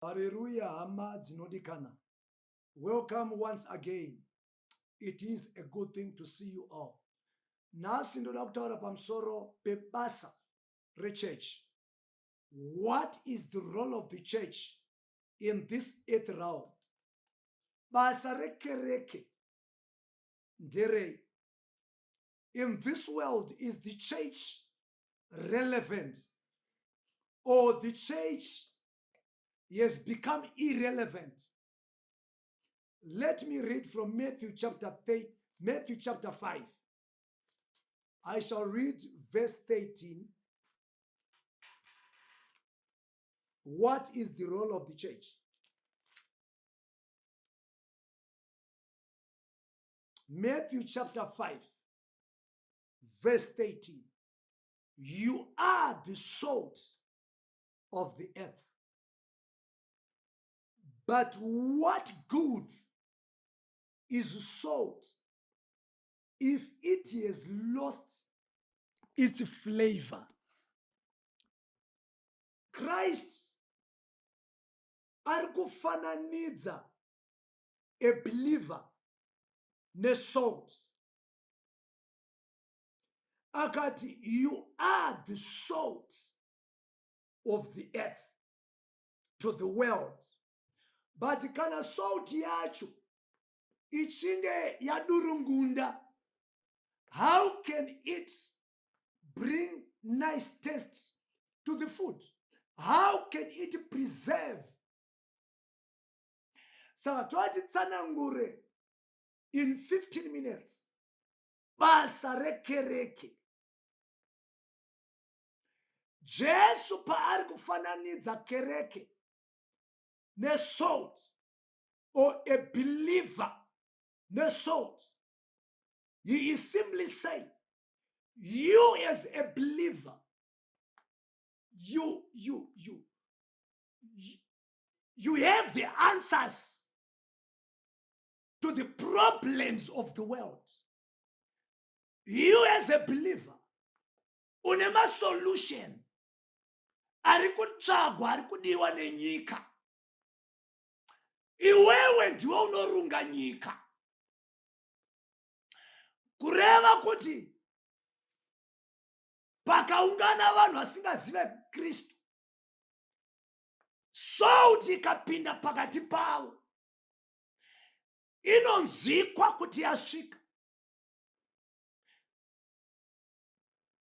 Hallelujah, hama dzinodikana. Welcome once again. It is a good thing to see you all. Nasi ndoda kutaura pamusoro pebasa rechurch. What is the role of the church in this earth realm? Basa ReKereke nderei. In this world, is the church relevant, or the church has become irrelevant? Let me read from Matthew chapter 5. I shall read verse 13. What is the role of the church? Matthew chapter 5, verse 13. You are the salt of the earth. But what good is salt if it has lost its flavor? Christ ari kufananidza a believer ne salt. Akati, you are the salt of the earth to the world. But kana salt yacho ichinge yadurungunda, how can it bring nice taste to the food? How can it preserve? Saka twati tsanangure in 15 minutes. Basa ReKereke. Jesu paari kufananidza kereke ne salt, or a believer ne salt. He is simply saying, you as a believer, you have the answers to the problems of the world. You as a believer, unema solution ari kutsvagwa ari kudiwa nenyika. Iwewe ndiwe unorunga nyika, kureva kuti pakaungana vanhu vasingazive Kristu, salt ikapinda pakati pavo, inonzikwa kuti yasvika.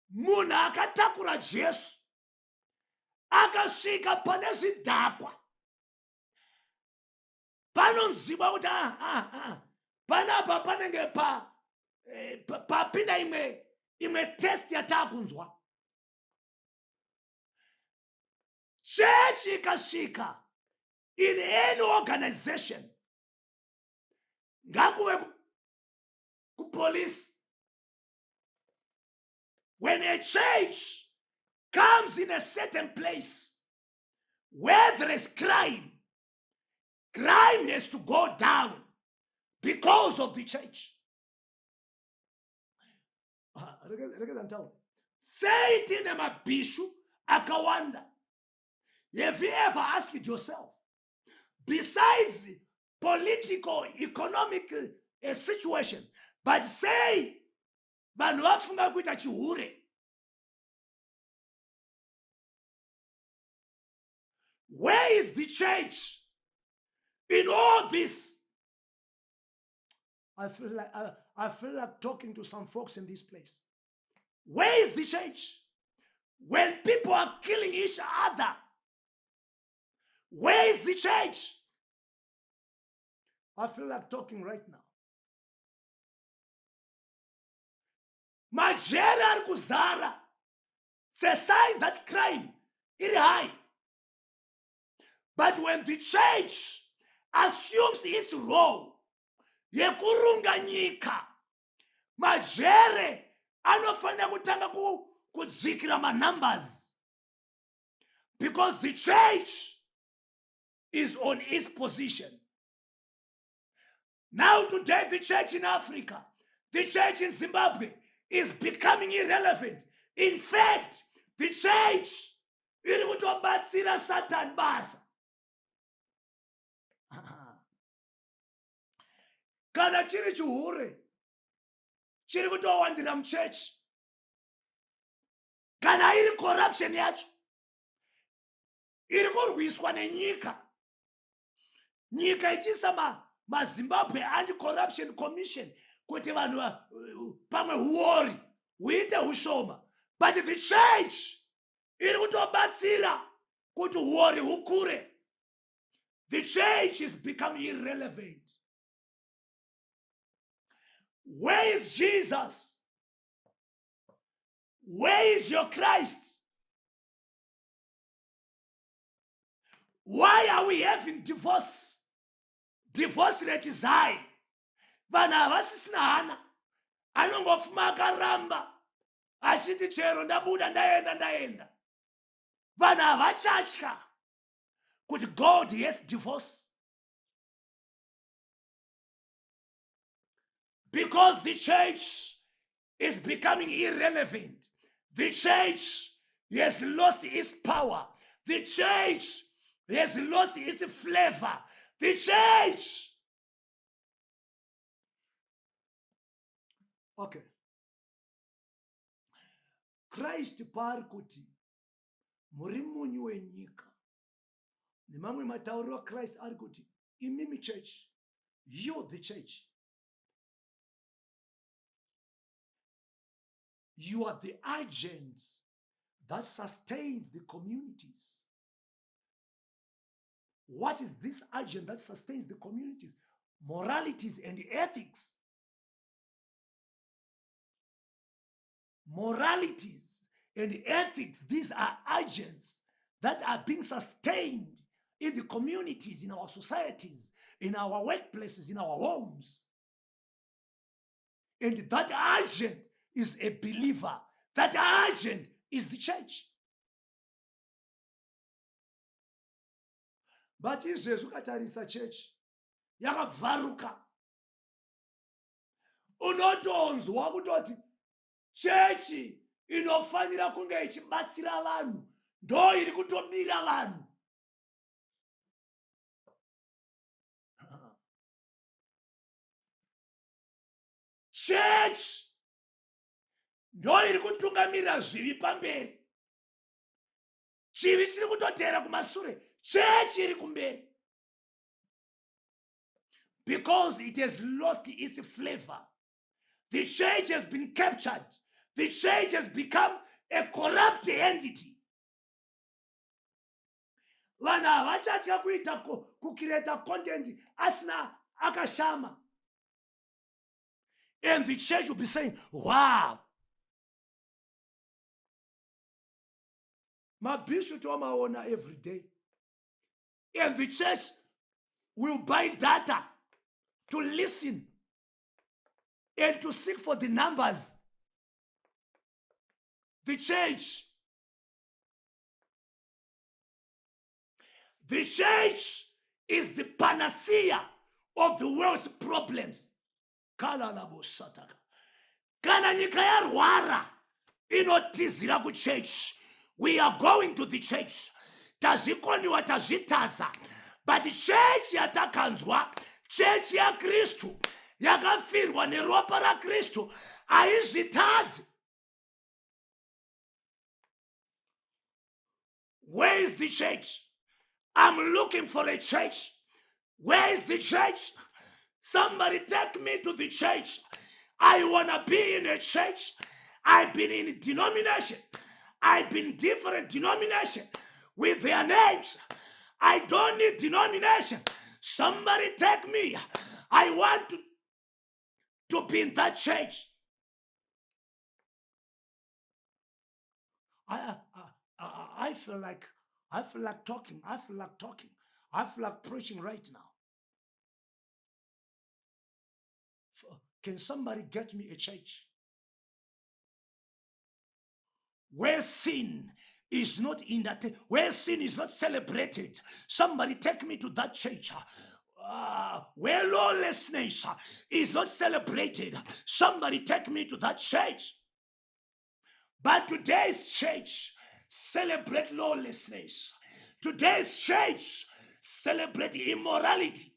Munhu akatakura Jesu akasvika pane zvidhakwa, panonzikwa kuti panapa panenge papinda imwe test yatakunzwa. Church ikasvika in any organization, ngakuve kupolice. When a church comes in a certain place where there is crime has to go down because of the church. Say it in a mabishu akawanda. Have you ever asked yourself, besides political, economic situation, but say, vanhu vafunga kuita chihure, where is the church in all this? I feel like talking to some folks in this place. Where is the church when people are killing each other? Where is the church? I feel like talking right now. Majere ari kuzara. It's a sign that crime is high. But when the church assumes its role, yekurunga nyika, majere anofanira kutanga kudzikira numbers, because the church is on its position. Now today, the church in Africa, the church in Zimbabwe is becoming irrelevant. In fact, the church iri kutobatsira Satan basa. kana chiri chihure chiri kutowandira muchechi, kana iri corruption yacho iri kurwiswa nenyika, nyika ichiisa maZimbabwe Anti-Corruption Commission kuti vanhu pamwe huori huite hushoma, but the church iri kutobatsira kuti huori hukure. The church is becoming irrelevant. Where is Jesus? Where is your Christ? Why are we having divorce? Divorce rate is high. Vanhu havasisina hana, anongofuma akaramba achiti chero ndabuda ndaenda. Vanhu havachatya kuti God has divorce, because the church is becoming irrelevant. The church has lost its power. The church has lost its flavor. The church. Okay. Christ pari kuti muri munyu wenyika. Nemamwe matauriro Christ ari kuti imimi church, you the church, you are the agent that sustains the communities. What is this agent that sustains the communities? Moralities and ethics. Moralities and ethics, these are agents that are being sustained in the communities, in our societies, in our workplaces, in our homes. And that agent is a believer. That agent is the church. But izvezvi ukatarisa church yakabvaruka, unotonzwa kutoti chechi inofanira kunge ichibatsira vanhu ndo iri kutobira vanhu. Church ndo iri kutungamirira zvivi pamberi, chivi chiri kutotera kumashure, church iri kumberi, because it has lost its flavor. The church has been captured. The church has become a corrupt entity. Vanhu havachatya kuita kukireta content asina akashama. And the church will be saying, wow. Mabishop tomaona every day. And the church will buy data to listen and to seek for the numbers. The church is the panacea of the world's problems. Kana nyika yarwara inotizira ku church. We are going to the church. Tazikoniwa tazitaza. But church yatakanzwa, church ya Kristu, yakafirwa neropa ra Kristu, aizvitadzi. Where is the church? I'm looking for a church. Where is the church? Somebody take me to the church. I want to be in a church. I've been in a denomination. I've been different denomination with their names. I don't need denomination. Somebody take me. I want to be in that church. I feel like talking. I feel like preaching right now. Can somebody get me a church where sin is not where sin is not celebrated? Somebody take me to that church. Where lawlessness is not celebrated. Somebody take me to that church. But today's church celebrate lawlessness. Today's church celebrate immorality.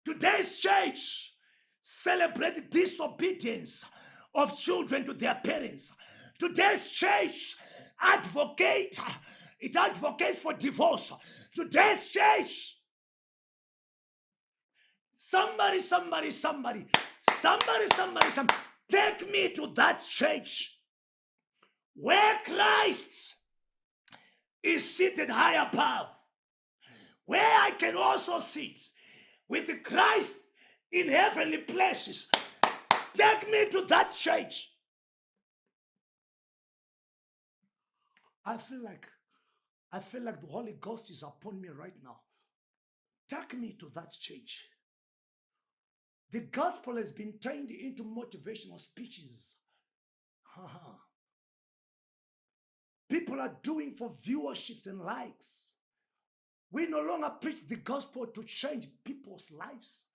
Today's church celebrates disobedience of children to their parents. Today's church advocates for divorce. Today's church, somebody, take me to that church where Christ is seated high above, where I can also sit with Christ in heavenly places. Take me to that church. I feel like the Holy Ghost is upon me right now. Take me to that church. The gospel has been turned into motivational speeches. People are doing for viewerships and likes. We no longer preach the gospel to change people's lives.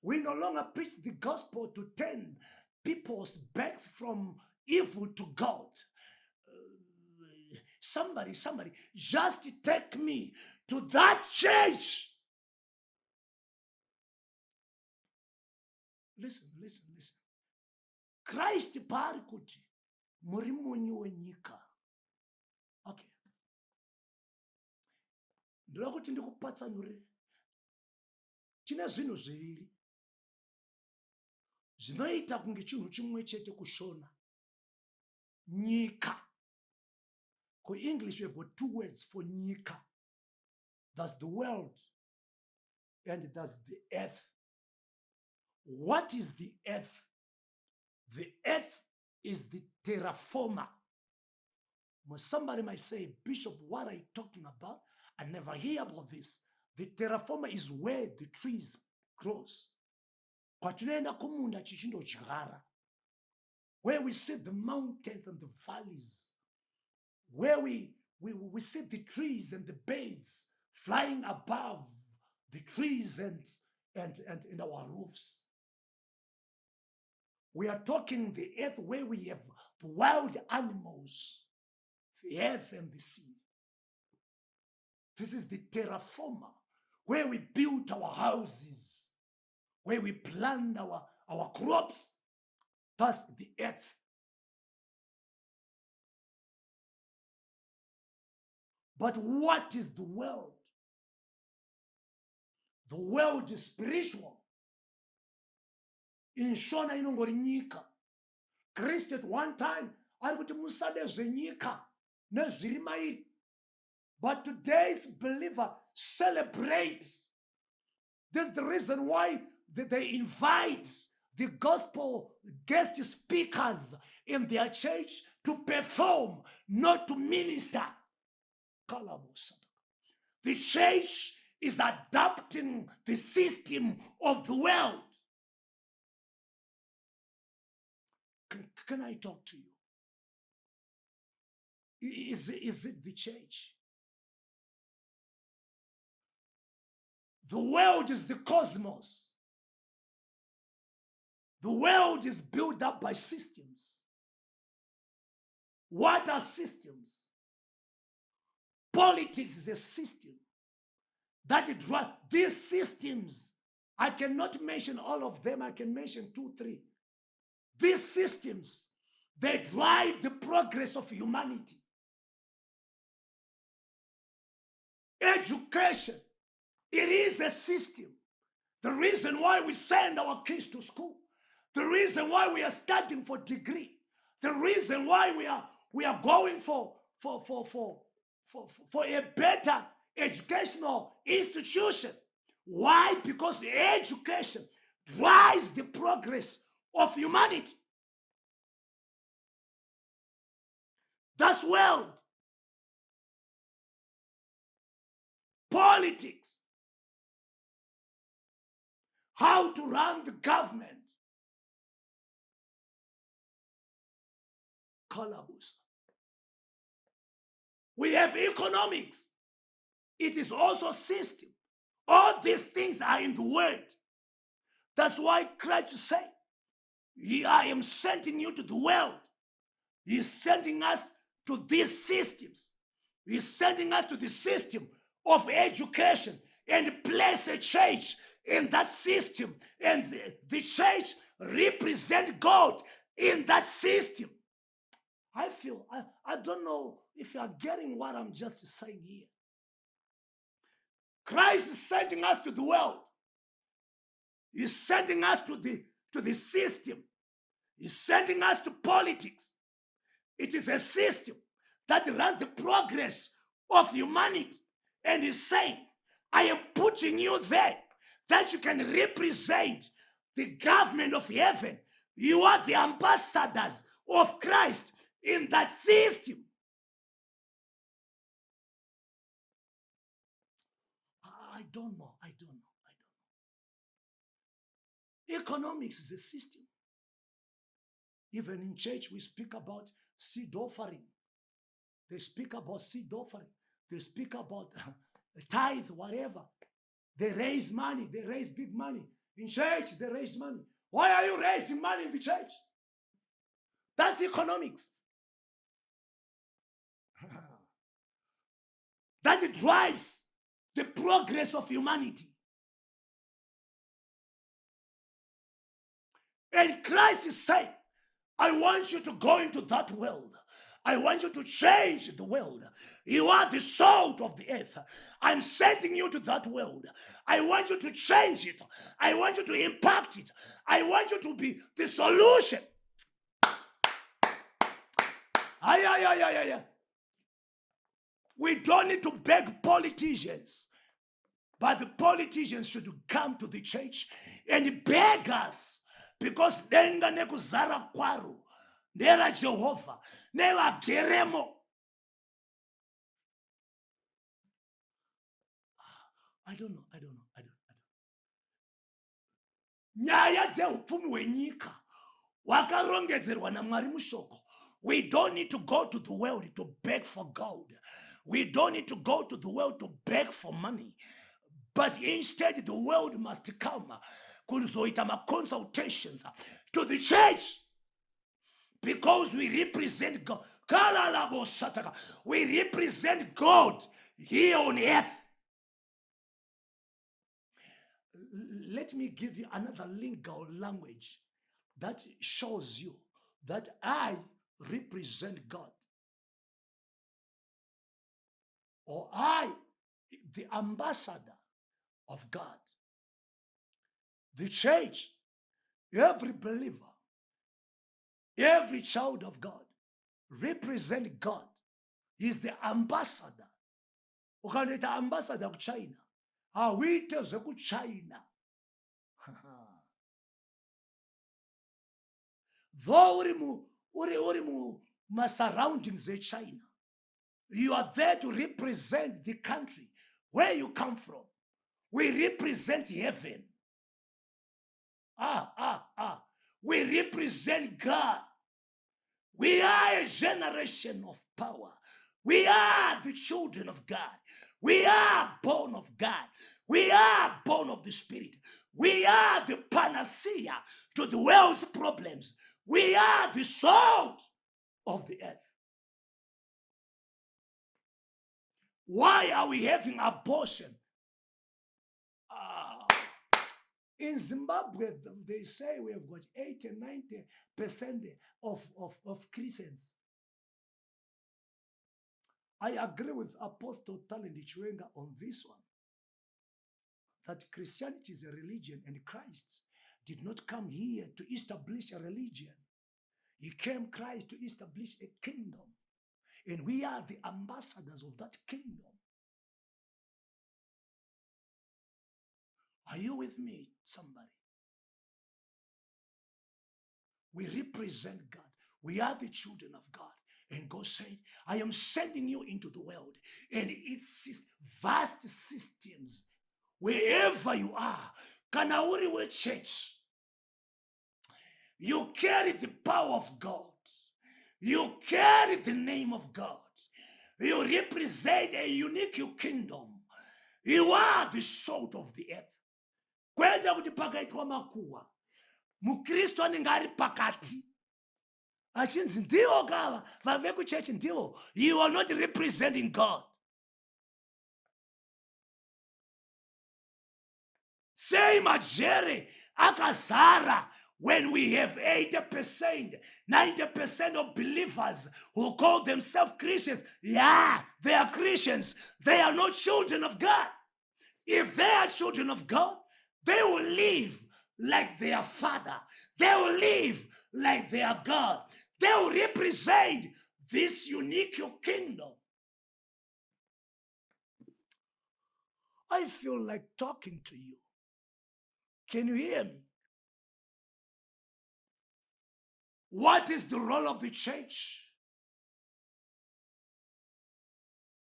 We no longer preach the gospel to turn people's backs from evil to God. Somebody, just take me to that church. Listen. Christ pari kuti muri munyu wenyika. Okay. Ndoda kuti ndikupatsanure. Tine zvinhu zviviri zvinoita kunge chinhu chimwe chete kushona. Nyika. English, we have got two words for nyika. That's the world and that's the earth. What is the earth? The earth is the terra firma. Somebody might say, Bishop, what are you talking about? I never hear about this. The terra firma is where the trees grows. Where we see the mountains and the valleys. Where we see the trees and the birds flying above the trees and in our roofs. We are talking the earth where we have the wild animals, the earth and the sea. This is the terra firma, where we build our houses, where we plant our crops. That's the earth. But what is the world? The world is spiritual. In Shona inongori nyika. Christ at one time, arikuti musade zvenyika nezviri mairi. But today's believer celebrates. That's the reason why they invite the gospel guest speakers in their church to perform, not to minister. The church is adopting the system of the world. Can I talk to you? Is it the church? The world is the cosmos. The world is built up by systems. What are systems? Politics is a system that it drives. These systems, I cannot mention all of them. I can mention 2, 3. These systems, they drive the progress of humanity. Education, it is a system. The reason why we send our kids to school, the reason why we are studying for degree, the reason why we are going for a better educational institution. Why? Because education drives the progress of humanity. That's world. Politics. How to run the government. Kalabus. We have economics. It is also system. All these things are in the word. That's why Christ said, I am sending you to the world. He's sending us to these systems. He's sending us to the system of education and place a church in that system, and the church represent God in that system. I feel, I don't know if you are getting what I'm just saying here. Christ is sending us to the world. He's sending us to the system. He's sending us to politics. It is a system that runs the progress of humanity. And he's saying, I am putting you there that you can represent the government of heaven. You are the ambassadors of Christ in that system. I don't know. Economics is a system. Even in church, we speak about seed offering. They speak about seed offering. They speak about tithe, whatever. They raise money. They raise big money. In church, they raise money. Why are you raising money in the church? That's economics. That drives the progress of humanity. And Christ is saying, I want you to go into that world. I want you to change the world. You are the salt of the earth. I'm sending you to that world. I want you to change it. I want you to impact it. I want you to be the solution. We don't need to beg politicians, but the politicians should come to the church and beg us, because denga nekuzara kwaru nera Jehovah nera geremo. I don't know. Nyaya dzeupfumi hwenyika hwakarongedzerwa naMwari mushoko. We don't need to go to the world to beg for gold. We don't need to go to the world to beg for money. But instead, the world must come kuzoita consultations to the church, because we represent God. We represent God here on earth. Let me give you another legal language that shows you that I represent God, or I, the ambassador of God. The church, every believer, every child of God represent God. He's the ambassador. Ukaneta ambassador ku China, awite zveku China. Though uri mu surroundings of China, you are there to represent the country where you come from. We represent heaven. We represent God. We are a generation of power. We are the children of God. We are born of God. We are born of the Spirit. We are the panacea to the world's problems. We are the salt of the earth. Why are we having abortion? In Zimbabwe, they say we have got 80 and 90% of Christians. I agree with Apostle Talent Chiwenga on this one, that Christianity is a religion, and Christ did not come here to establish a religion. He came, Christ, to establish a kingdom, and we are the ambassadors of that kingdom. Are you with me, somebody? We represent God. We are the children of God. And God said, I am sending you into the world. And it's vast systems. Wherever you are, Kanauri church, you carry the power of God. You carry the name of God. You represent a unique kingdom. You are the salt of the earth. Kwenda kuti pakaitwa makuwa, mukristo anenge ari pakati achinzi ndivo kava vave kuchechi ndivo. You are not representing God. Say majere akazara when we have 80%, 90% of believers who call themselves Christians. Yeah, they are Christians. They are not children of God. If they are children of God, they will live like their Father. They will live like their God. They will represent this unique kingdom. I feel like talking to you. Can you hear me? What is the role of the church?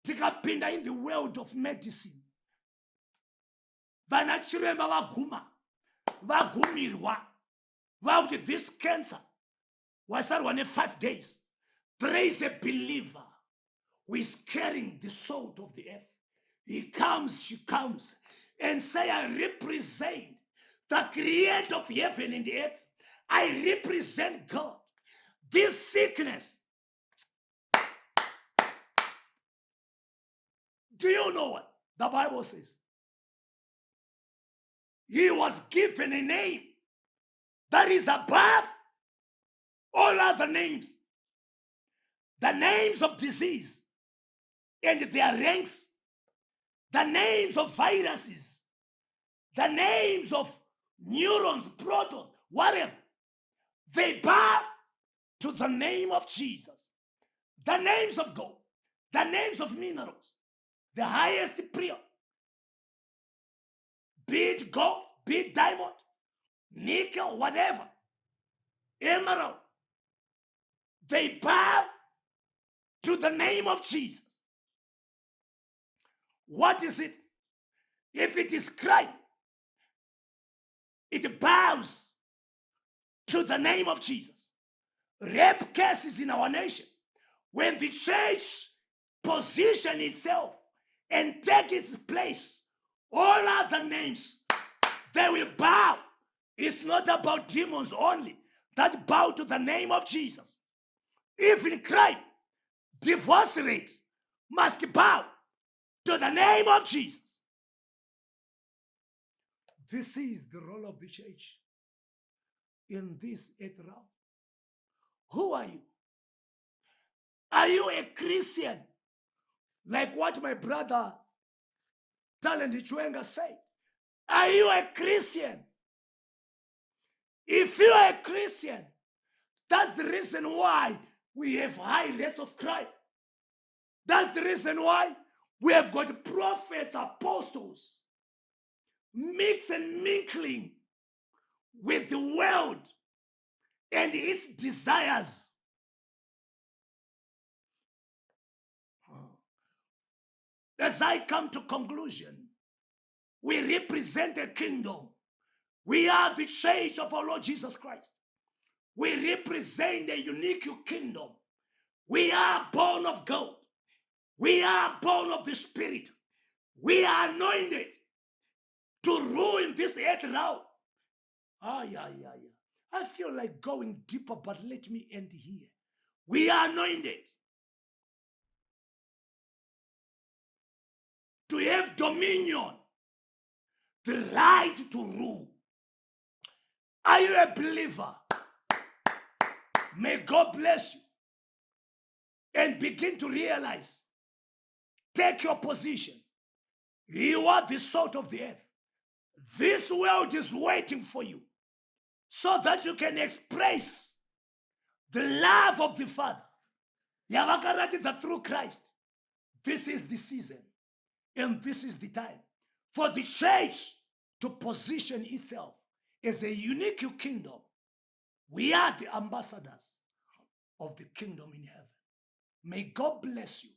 Tikapinda in the world of medicine. Vanachiremba vagumirwa. Vauti this cancer was in 5 days. There is a believer who is carrying the salt of the earth. He comes, she comes, and say, I represent the creator of heaven and the earth. I represent God. This sickness, do you know what the Bible says? He was given a name that is above all other names. The names of disease and their ranks, the names of viruses, the names of neurons, protons, whatever, they bow to the name of Jesus. The names of gold, the names of minerals, the highest prior, be it gold, be it diamond, nickel, whatever, emerald, they bow to the name of Jesus. What is it? If it is crime, it bows to the name of Jesus. Rape cases in our nation, when the church position itself and take its place, all other names, they will bow. It's not about demons only that bow to the name of Jesus. Even crime, divorce rate must bow to the name of Jesus. This is the role of the church in this earth realm. Who are you? Are you a Christian? Like what my brother Talent Chwenga said. Are you a Christian? If you are a Christian, that's the reason why we have high rates of crime. That's the reason why we have got prophets, apostles, mix and mingling with the world and its desires. As I come to conclusion, we represent a kingdom. We are the church of our Lord Jesus Christ. We represent a unique kingdom. We are born of God. We are born of the Spirit. We are anointed to rule in this earth realm. I feel like going deeper, but let me end here. We are anointed to have dominion, the right to rule. Are you a believer? May God bless you and begin to realize, take your position. You are the salt of the earth. This world is waiting for you so that you can express the love of the Father. Yavakaratiza through Christ. This is the season and this is the time for the church to position itself as a unique kingdom. We are the ambassadors of the kingdom in heaven. May God bless you.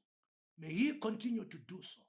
May He continue to do so.